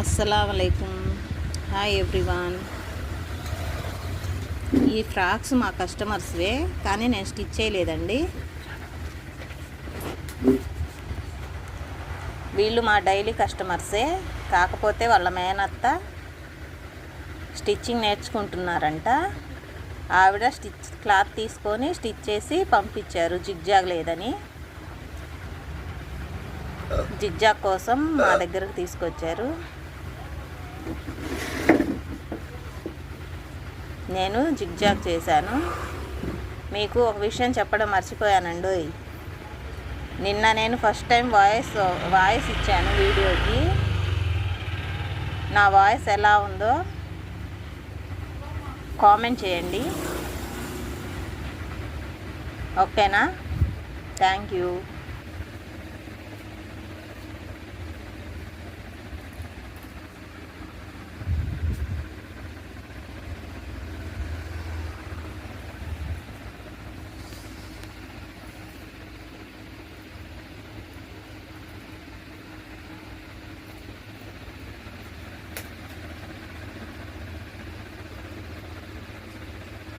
అస్సలాముఅలైకుం. Hi everyone. ఈ frocks మా కస్టమర్స్వే, కానీ నేను స్టిచ్ చేయలేదండి. వీళ్ళు మా డైలీ కస్టమర్సే, కాకపోతే వాళ్ళ మేనత్త స్టిచ్చింగ్ నేర్చుకుంటున్నారంట. ఆవిడ క్లాత్ తీసుకొని స్టిచ్ చేసి పంపించారు, జిగ్జాగ్ లేదని. జిగ్జాగ్ కోసం మా దగ్గరకు తీసుకొచ్చారు. నేను జిగ్జాగ్ చేశాను. మీకు ఒక విషయం చెప్పడం మర్చిపోయానండి. నిన్న నేను ఫస్ట్ టైం వాయిస్ ఇచ్చాను వీడియోకి. నా వాయిస్ ఎలా ఉందో కామెంట్ చేయండి, ఓకేనా? Thank you.